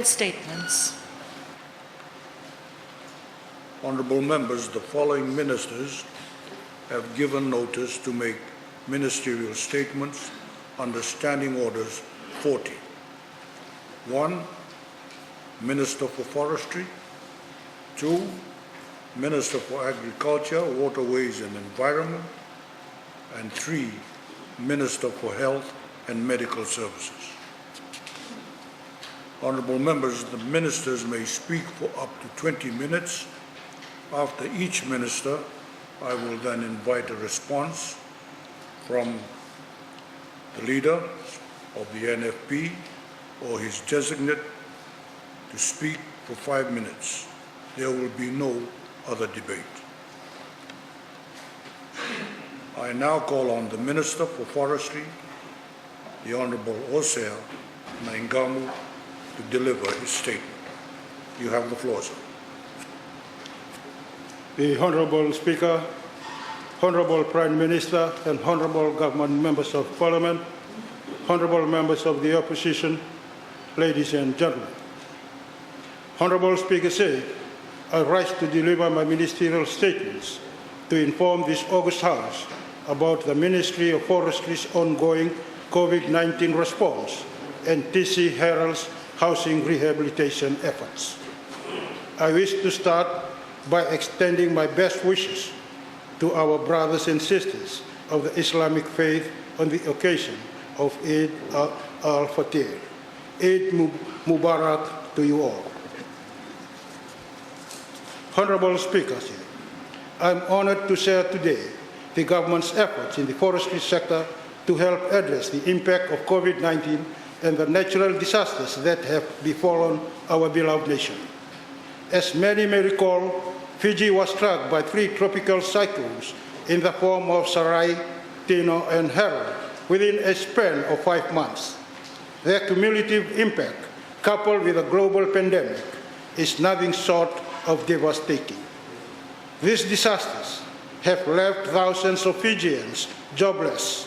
ministerial statements. Honourable members, the following ministers have given notice to make ministerial statements under Standing Orders 40. 1. Minister for Forestry. 2. Minister for Agriculture, Waterways and Environment. And 3. Minister for Health and Medical Services. Honourable members, the ministers may speak for up to 20 minutes. After each minister, I will then invite a response from the leader of the NFP or his designate to speak for 5 minutes. There will be no other debate. I now call on the Minister for Forestry, the Honourable Osea Naiqamu, to deliver his statement. You have the floor, sir. The Honourable Speaker, Honourable Prime Minister and Honourable Government Members of Parliament, Honourable Members of the Opposition, ladies and gentlemen. Honourable Speaker said, I rise to deliver my ministerial statements to inform this August House about the Ministry of Forestry's ongoing COVID-19 response and TC Herald's housing rehabilitation efforts. I wish to start by extending my best wishes to our brothers and sisters of the Islamic faith on the occasion of Eid al-Fitr. Eid Mubarak to you all. Honourable Speaker, I am honoured to share today the government's efforts in the forestry sector to help address the impact of COVID-19 and the natural disasters that have befallen our beloved nation. As many may recall, Fiji was struck by 3 tropical cyclones in the form of Sarai, Tino, and Harold within a span of 5 months. Their cumulative impact, coupled with a global pandemic, is nothing short of devastating. These disasters have left thousands of Fijians jobless,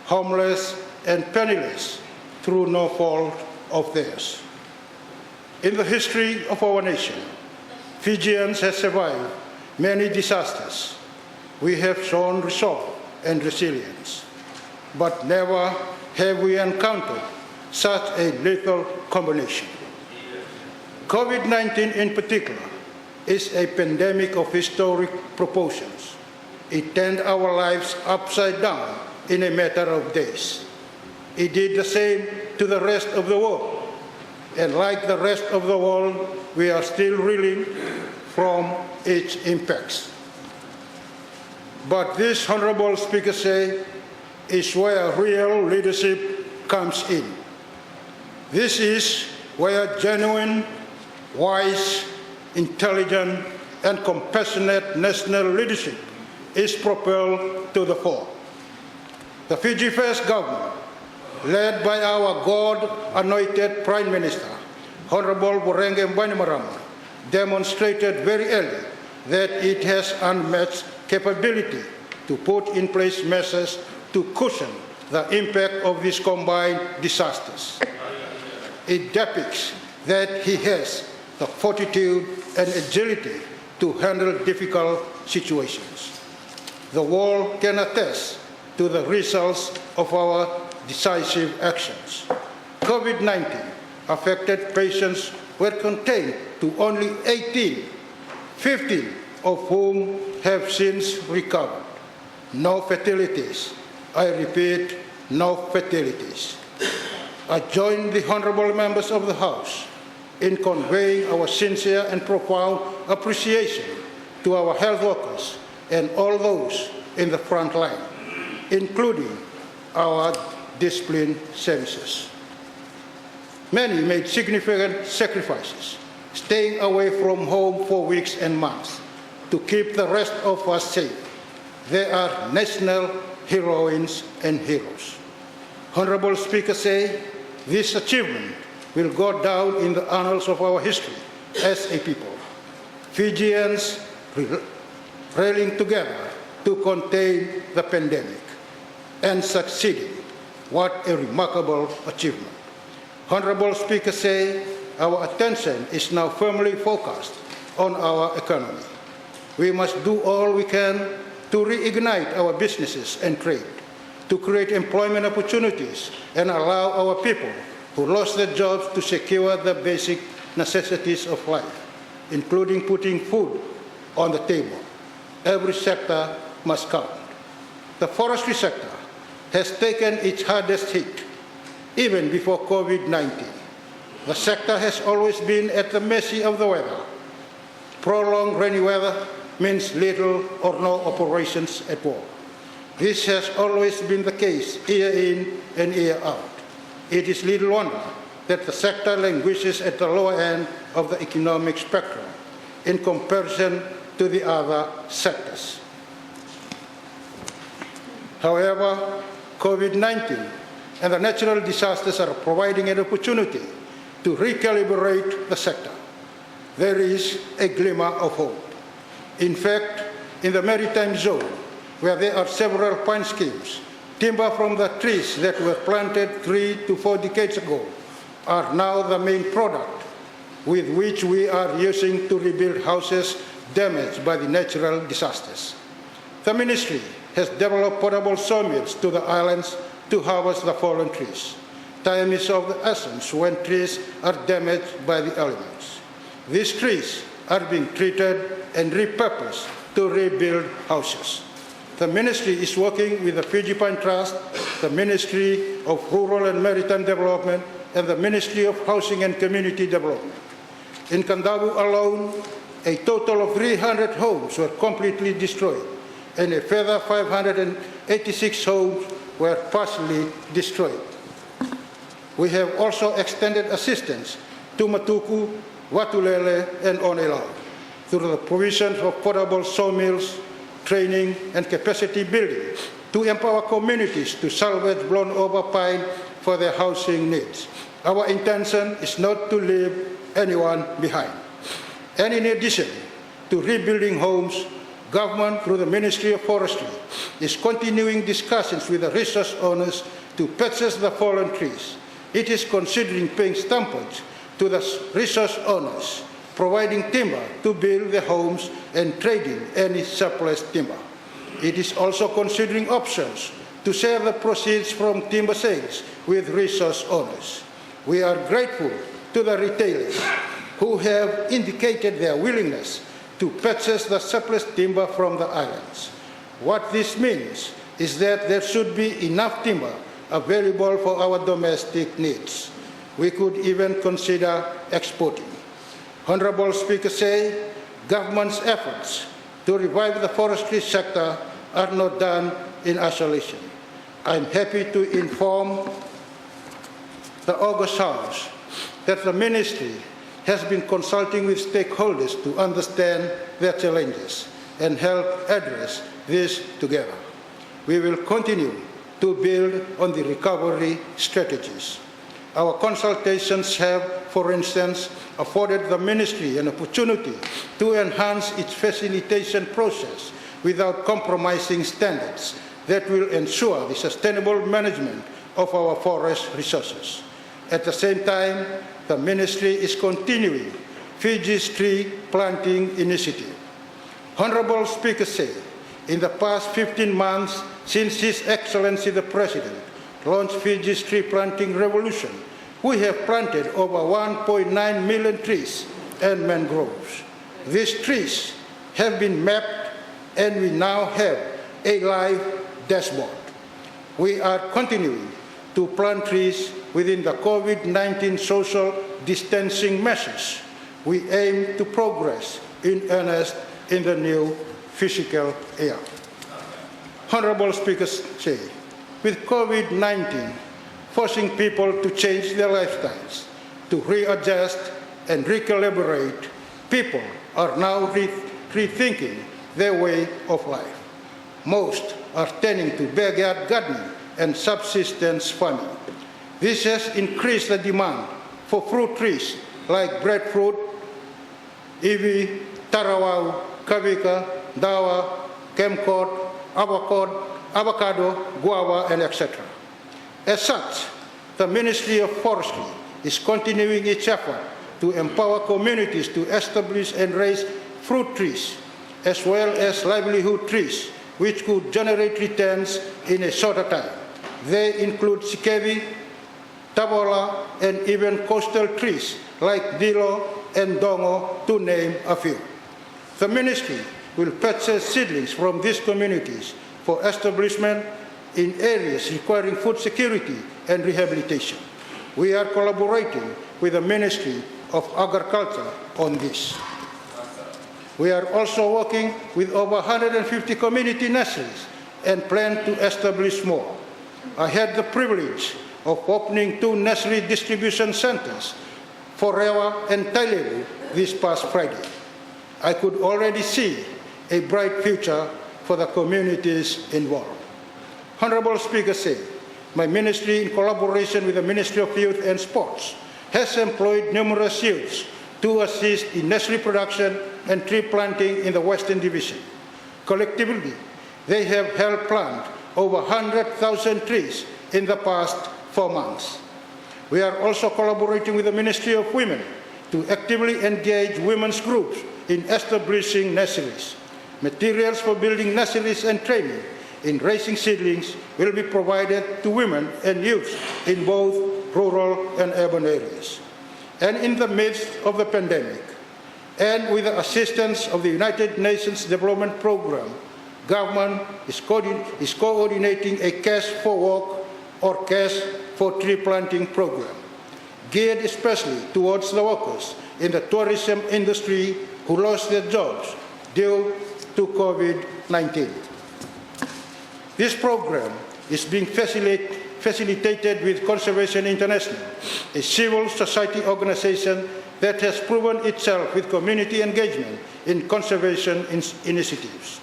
homeless, and penniless through no fault of theirs. In the history of our nation, Fijians have survived many disasters. We have shown resolve and resilience, but never have we encountered such a lethal combination. COVID-19 in particular is a pandemic of historic proportions. It turned our lives upside down in a matter of days. It did the same to the rest of the world. And like the rest of the world, we are still reeling from its impacts. But this Honourable Speaker say is where real leadership comes in. This is where genuine, wise, intelligent, and compassionate national leadership is propelled to the fore. The Fiji First government, led by our God-anointed Prime Minister, Honourable Burenge Bainimarama, demonstrated very early that it has unmatched capability to put in place measures to cushion the impact of these combined disasters. It depicts that he has the fortitude and agility to handle difficult situations. The world can attest to the results of our decisive actions. COVID-19 affected patients were contained to only 18, 15 of whom have since recovered. No fatalities. I repeat, no fatalities. I join the honourable members of the House in conveying our sincere and profound appreciation to our health workers and all those in the front line, including our discipline services. Many made significant sacrifices, staying away from home for weeks and months to keep the rest of us safe. They are national heroines and heroes. Honourable Speaker say this achievement will go down in the annals of our history as a people. Fijians rallying together to contain the pandemic and succeeding. What a remarkable achievement. Honourable Speaker say our attention is now firmly focused on our economy. We must do all we can to reignite our businesses and trade, to create employment opportunities and allow our people who lost their jobs to secure the basic necessities of life, including putting food on the table. Every sector must count. The forestry sector has taken its hardest hit, even before COVID-19. The sector has always been at the mercy of the weather. Prolonged rainy weather means little or no operations at all. This has always been the case year in and year out. It is little wonder that the sector languishes at the lower end of the economic spectrum in comparison to the other sectors. However, COVID-19 and the natural disasters are providing an opportunity to recalibrate the sector. There is a glimmer of hope. In fact, in the maritime zone, where there are several pine schemes, timber from the trees that were planted 3 to 4 decades ago are now the main product with which we are using to rebuild houses damaged by the natural disasters. The ministry has developed portable sawmills to the islands to harvest the fallen trees. Time is of the essence when trees are damaged by the elements. These trees are being treated and repurposed to rebuild houses. The ministry is working with the Fiji Pine Trust, the Ministry of Rural and Maritime Development, and the Ministry of Housing and Community Development. In Kandavu alone, a total of 300 homes were completely destroyed, and a further 586 homes were partially destroyed. We have also extended assistance to Matuku, Watulele, and Onelau through the provision of portable sawmills, training, and capacity building to empower communities to salvage blown-over pine for their housing needs. Our intention is not to leave anyone behind. And in addition to rebuilding homes, government, through the Ministry of Forestry, is continuing discussions with the resource owners to purchase the fallen trees. It is considering paying stumpage to the resource owners, providing timber to build the homes and trading any surplus timber. It is also considering options to share the proceeds from timber sales with resource owners. We are grateful to the retailers who have indicated their willingness to purchase the surplus timber from the islands. What this means is that there should be enough timber available for our domestic needs. We could even consider exporting. Honorable Speaker say, government's efforts to revive the forestry sector are not done in isolation. I'm happy to inform the August House that the ministry has been consulting with stakeholders to understand their challenges and help address this together. We will continue to build on the recovery strategies. Our consultations have, for instance, afforded the ministry an opportunity to enhance its facilitation process without compromising standards that will ensure the sustainable management of our forest resources. At the same time, the ministry is continuing Fiji's tree planting initiative. Honorable Speaker said, in the past 15 months since His Excellency the President launched Fiji's tree planting revolution, we have planted over 1.9 million trees and mangroves. These trees have been mapped and we now have a live dashboard. We are continuing to plant trees within the COVID-19 social distancing measures. We aim to progress in earnest in the new fiscal year. Honorable Speaker say, with COVID-19 forcing people to change their lifestyles, to readjust and recalibrate, people are now rethinking their way of life. Most are turning to backyard gardening and subsistence farming. This has increased the demand for fruit trees like breadfruit, iwi, tarawau, kavika, dawa, camcod, avocado, guava, and etc. As such, the Ministry of Forestry is continuing its effort to empower communities to establish and raise fruit trees, as well as livelihood trees, which could generate returns in a shorter time. They include sikevi, tabola, and even coastal trees like dilo and dongo, to name a few. The ministry will purchase seedlings from these communities for establishment in areas requiring food security and rehabilitation. We are collaborating with the Ministry of Agriculture on this. We are also working with over 150 community nurseries and plan to establish more. I had the privilege of opening 2 nursery distribution centers, Forever and Tailebu, this past Friday. I could already see a bright future for the communities involved. Honorable Speaker said, my ministry, in collaboration with the Ministry of Youth and Sports, has employed numerous youths to assist in nursery production and tree planting in the Western Division. Collectively, they have helped plant over 100,000 trees in the past 4 months. We are also collaborating with the Ministry of Women to actively engage women's groups in establishing nurseries. Materials for building nurseries and training in raising seedlings will be provided to women and youth in both rural and urban areas. And in the midst of the pandemic, and with the assistance of the United Nations Development Program, government is coordinating a Cash for Work or Cash for Tree Planting program, geared especially towards the workers in the tourism industry who lost their jobs due to COVID-19. This program is being facilitated with Conservation International, a civil society organization that has proven itself with community engagement in conservation initiatives.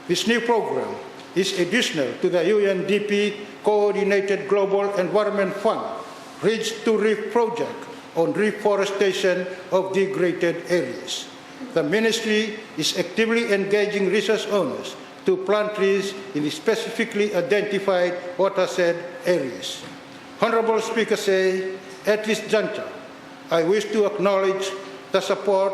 This new program is additional to the UNDP Coordinated Global Environment Fund Ridge to Reef project on reforestation of degraded areas. The ministry is actively engaging resource owners to plant trees in the specifically identified watershed areas. Honorable Speaker say, at this juncture, I wish to acknowledge the support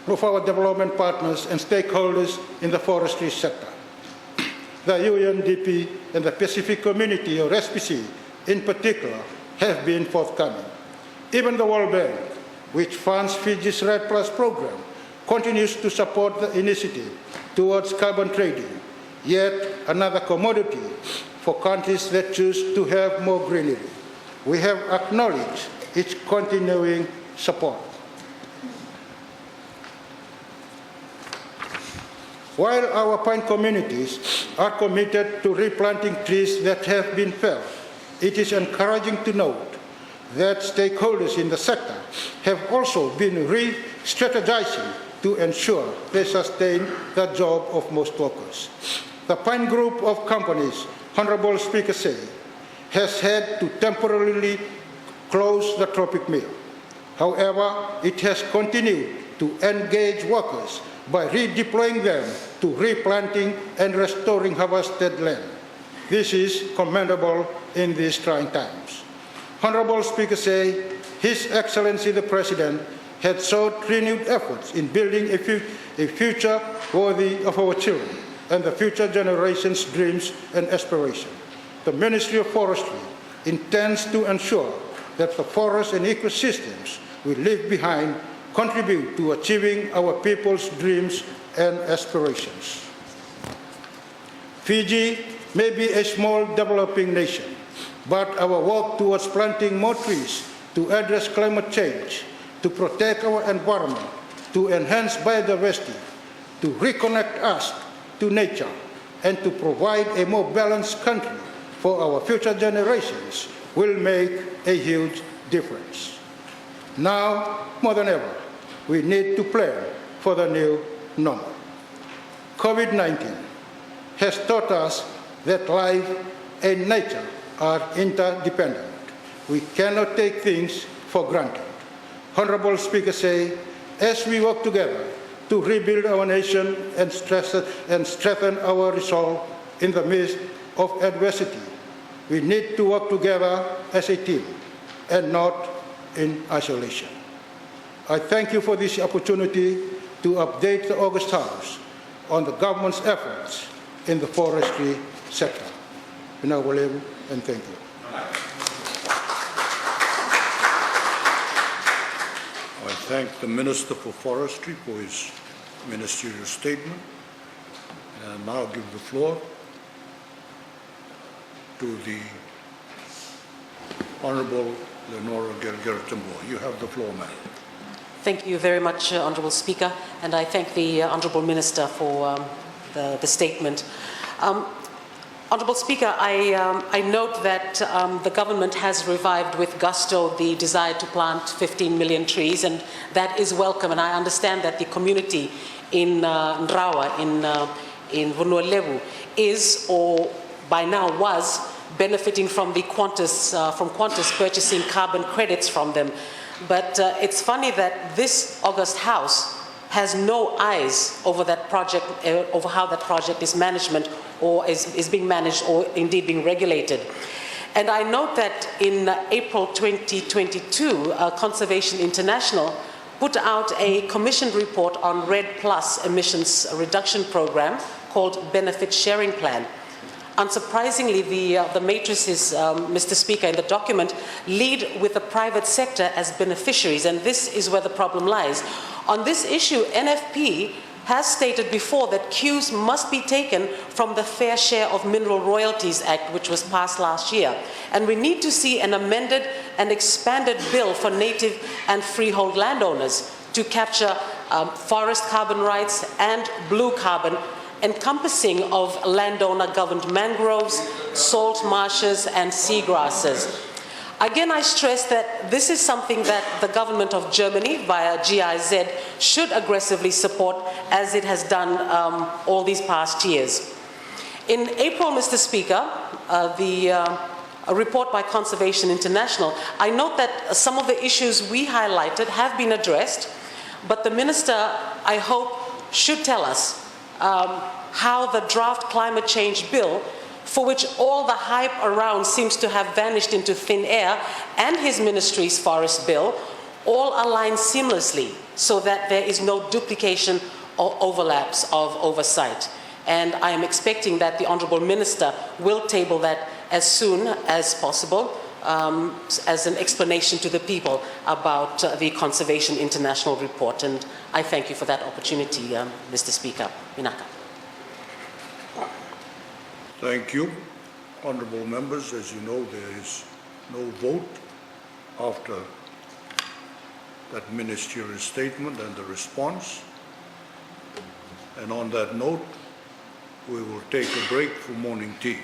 of our development partners and stakeholders in the forestry sector. The UNDP and the Pacific Community, or SPC, in particular, have been forthcoming. Even the World Bank, which funds Fiji's REDD+ program, continues to support the initiative towards carbon trading, yet another commodity for countries that choose to have more greenery. We have acknowledged its continuing support. While our pine communities are committed to replanting trees that have been felled, it is encouraging to note that stakeholders in the sector have also been re-strategizing to ensure they sustain the job of most workers. The Pine Group of companies, Honorable Speaker say, has had to temporarily close the tropic mill. However, it has continued to engage workers by redeploying them to replanting and restoring harvested land. This is commendable in these trying times. Honorable Speaker say, His Excellency the President had sought renewed efforts in building a future worthy of our children and the future generations' dreams and aspirations. The Ministry of Forestry intends to ensure that the forests and ecosystems we leave behind contribute to achieving our people's dreams and aspirations. Fiji may be a small developing nation, but our work towards planting more trees to address climate change, to protect our environment, to enhance biodiversity, to reconnect us to nature, and to provide a more balanced country for our future generations will make a huge difference. Now, more than ever, we need to plan for the new normal. COVID-19 has taught us that life and nature are interdependent. We cannot take things for granted. Honorable Speaker say, as we work together to rebuild our nation and strengthen our resolve in the midst of adversity, we need to work together as a team and not in isolation. I thank you for this opportunity to update the August House on the government's efforts in the forestry sector. And thank you. I thank the Minister for Forestry for his ministerial statement, and now give the floor to the Honourable Leonora Gergertimbo. You have the floor, ma'am. Thank you very much, Honourable Speaker, and I thank the Honourable Minister for the statement. Honourable Speaker, I note that the government has revived with gusto the desire to plant 15 million trees, and that is welcome. And I understand that the community in Ndrawa, in Vunualevu, is, or by now was, benefiting from the Qantas purchasing carbon credits from them. But it's funny that this August House has no eyes over that project, over how that project is is being managed or indeed being regulated. And I note that in April 2022, Conservation International put out a commissioned report on REDD+ emissions reduction program called Benefit Sharing Plan. Unsurprisingly, the matrices, Mr. Speaker, in the document lead with the private sector as beneficiaries, and this is where the problem lies. On this issue, NFP has stated before that cues must be taken from the Fair Share of Mineral Royalties Act, which was passed last year. And we need to see an amended and expanded bill for native and freehold landowners to capture forest carbon rights and blue carbon, encompassing of landowner-governed mangroves, salt marshes, and seagrasses. Again, I stress that this is something that the government of Germany, via GIZ, should aggressively support, as it has done all these past years. In April, Mr. Speaker, a report by Conservation International, I note that some of the issues we highlighted have been addressed, but the Minister, I hope, should tell us how the draft climate change bill, for which all the hype around seems to have vanished into thin air, and his ministry's forest bill, all align seamlessly so that there is no duplication or overlaps of oversight. And I am expecting that the Honourable Minister will table that as soon as possible as an explanation to the people about the Conservation International report. And I thank you for that opportunity, Mr. Speaker. Minaka. Thank you. Honourable members, as you know, there is no vote after that ministerial statement and the response. And on that note, we will take a break for morning tea.